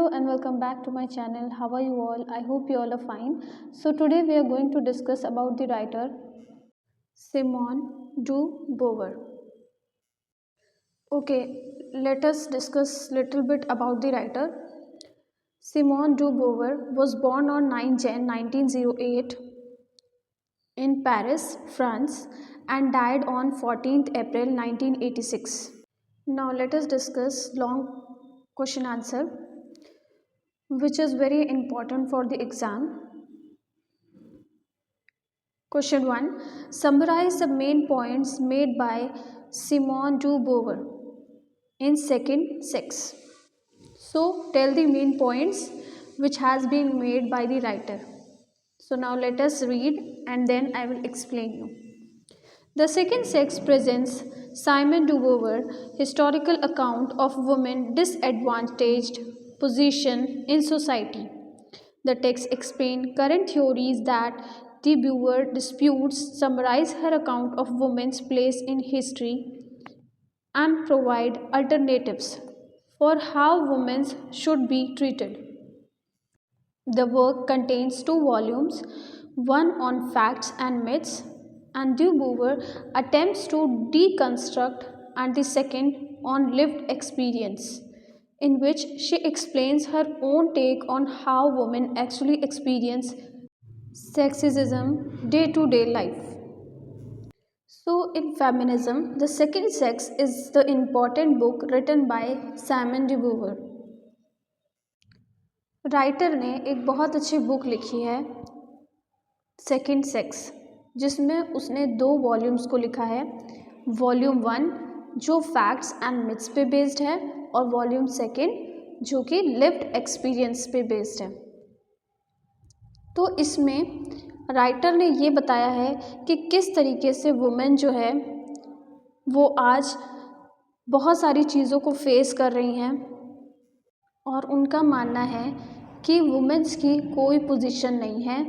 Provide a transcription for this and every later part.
Hello and welcome back to my channel. How are you all? I hope you all are fine. So today we are going to discuss about the writer Simone de Beauvoir. Okay, let us discuss little bit about the writer. Simone de Beauvoir was born on 9 Jan 1908 in Paris, France and died on 14th April 1986. Now let us discuss long question answer which is very important for the exam. Question 1. Summarize the main points made by Simone de Beauvoir in second sex. So tell the main points which has been made by the writer. So now let us read and then I will explain you. The second sex presents Simone de Beauvoir historical account of women disadvantaged position in society. The text explains current theories that de Beauvoir disputes, summarize her account of women's place in history, and provide alternatives for how women should be treated. The work contains two volumes, one on facts and myths, and de Beauvoir attempts to deconstruct, and the second on lived experience, in which she explains her own take on how women actually experience sexism day to day life. So, in feminism, the second sex is the important book written by Simone de Beauvoir. Writer ने एक बहुत अच्छी book लिखी है second sex, जिसमें उसने दो volumes को लिखा है. वॉल्यूम 1 जो फैक्ट्स एंड मिथ्स पे बेस्ड है और वॉल्यूम 2 जो कि लिव्ड एक्सपीरियंस पे बेस्ड है. तो इसमें राइटर ने ये बताया है कि किस तरीके से वुमेन जो है वो आज बहुत सारी चीज़ों को फेस कर रही हैं और उनका मानना है कि वुमेन्स की कोई पोजीशन नहीं है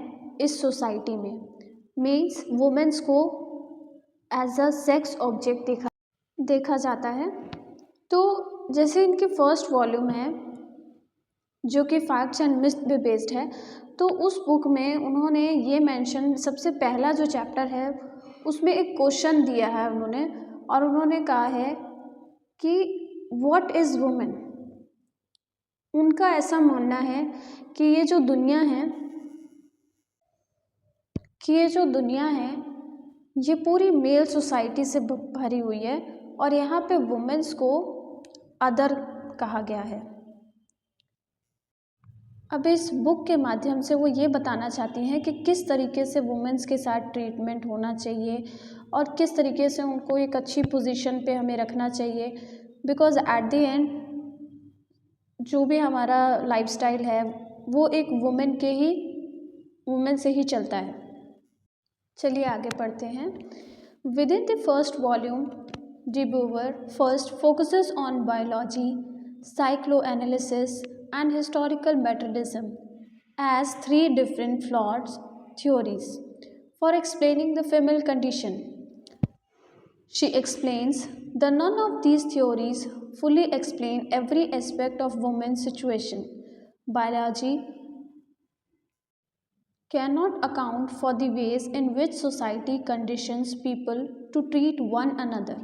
इस सोसाइटी में. मीन्स वुमेन्स को एज अ सेक्स ऑब्जेक्ट देखा जाता है. तो जैसे इनकी फर्स्ट वॉल्यूम है जो कि फैक्ट्स एंड मिथ्स पे बेस्ड है, तो उस बुक में उन्होंने ये मेंशन, सबसे पहला जो चैप्टर है उसमें एक क्वेश्चन दिया है उन्होंने, और उन्होंने कहा है कि व्हाट इज़ वुमेन. उनका ऐसा मानना है कि ये जो दुनिया है ये पूरी मेल सोसाइटी से भरी हुई है और यहाँ पे वुमेन्स को अदर कहा गया है. अब इस बुक के माध्यम से वो ये बताना चाहती हैं कि किस तरीके से वुमेन्स के साथ ट्रीटमेंट होना चाहिए और किस तरीके से उनको एक अच्छी पोजीशन पे हमें रखना चाहिए. बिकॉज एट द एंड जो भी हमारा लाइफस्टाइल है वो एक वुमेन से ही चलता है. चलिए आगे पढ़ते हैं. With in the first volume de Beauvoir first focuses on biology, psychoanalysis and historical materialism as three different flawed theories for explaining the female condition. She explains that none of these theories fully explain every aspect of women's situation. Biology cannot account for the ways in which society conditions people to treat one another.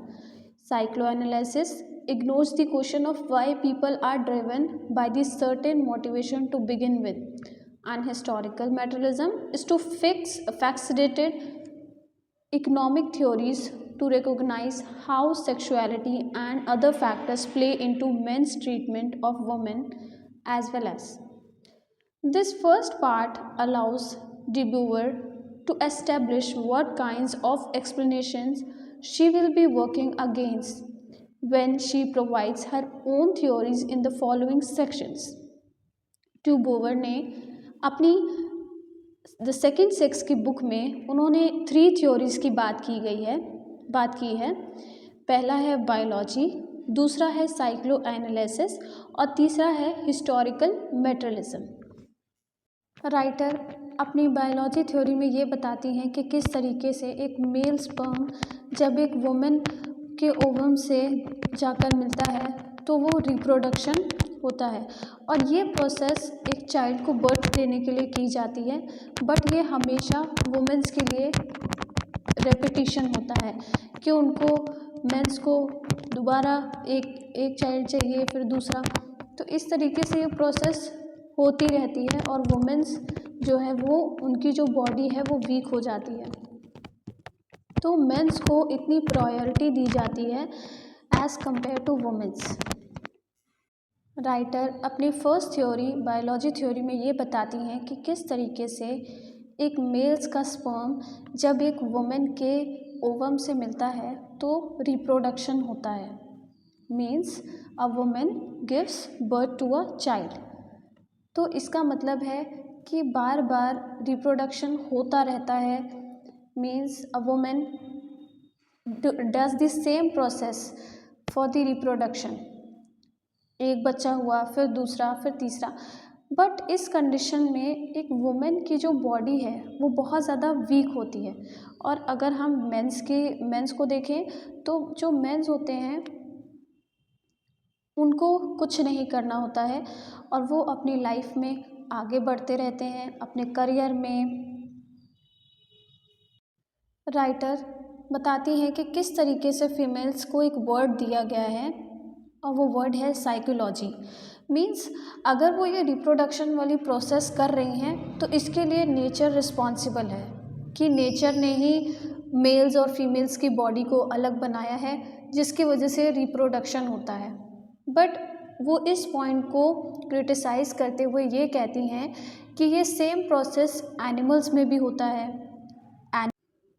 Psychoanalysis ignores the question of why people are driven by this certain motivation to begin with. And historical materialism is to fix fascinated economic theories to recognize how sexuality and other factors play into men's treatment of women as well as. This first part allows de Beauvoir to establish what kinds of explanations she will be working against when she provides her own theories in the following sections. De Beauvoir ने अपनी the second sex की book में उन्होंने 3 theories की बात की है. पहला है बायोलॉजी, दूसरा है साइक्लो एनालिसिस और तीसरा है हिस्टोरिकल मेटेरियलिज्म. राइटर अपनी बायोलॉजी थ्योरी में ये बताती हैं कि किस तरीके से एक मेल स्पर्म जब एक वुमेन के ओवम से जाकर मिलता है तो वो रिप्रोडक्शन होता है और ये प्रोसेस एक चाइल्ड को बर्थ देने के लिए की जाती है, बट ये हमेशा वुमेन्स के लिए रेपिटिशन होता है कि उनको मेंस को दोबारा एक चाइल्ड चाहिए, फिर दूसरा, तो इस तरीके से ये प्रोसेस होती रहती है और वुमेन्स जो है वो उनकी जो बॉडी है वो वीक हो जाती है। तो मेंस को इतनी प्रायोरिटी दी जाती है as compare to women's. Writer अपनी फर्स्ट थ्योरी बायोलॉजी थ्योरी में ये बताती हैं कि किस तरीके से एक मेल्स का स्पर्म जब एक वुमेन के ओवम से मिलता है तो रिप्रोडक्शन होता है, means a woman gives birth to a child. तो इसका मतलब है कि बार बार रिप्रोडक्शन होता रहता है, means a women does the same process for the reproduction. एक बच्चा हुआ, फिर दूसरा, फिर तीसरा, बट इस कंडीशन में एक वुमेन की जो बॉडी है वो बहुत ज़्यादा वीक होती है। और अगर हम मेंस को देखें तो जो मेंस होते हैं उनको कुछ नहीं करना होता है और वो अपनी लाइफ में आगे बढ़ते रहते हैं अपने करियर में। राइटर बताती हैं कि किस तरीके से फीमेल्स को एक वर्ड दिया गया है और वो वर्ड है साइकोलॉजी। मीन्स अगर वो ये रिप्रोडक्शन वाली प्रोसेस कर रही हैं तो इसके लिए नेचर रिस्पॉन्सिबल है कि नेचर ने ही मेल्स और फीमेल्स की बॉडी को अलग बनाया है जिसकी वजह से रिप्रोडक्शन होता है। बट वो इस पॉइंट को क्रिटिसाइज़ करते हुए ये कहती हैं कि ये सेम प्रोसेस एनिमल्स में भी होता है। And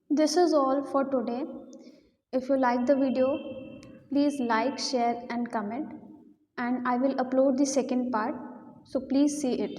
this is all for today. If you like the video please like, share and comment, and I will upload the second part, so please see it.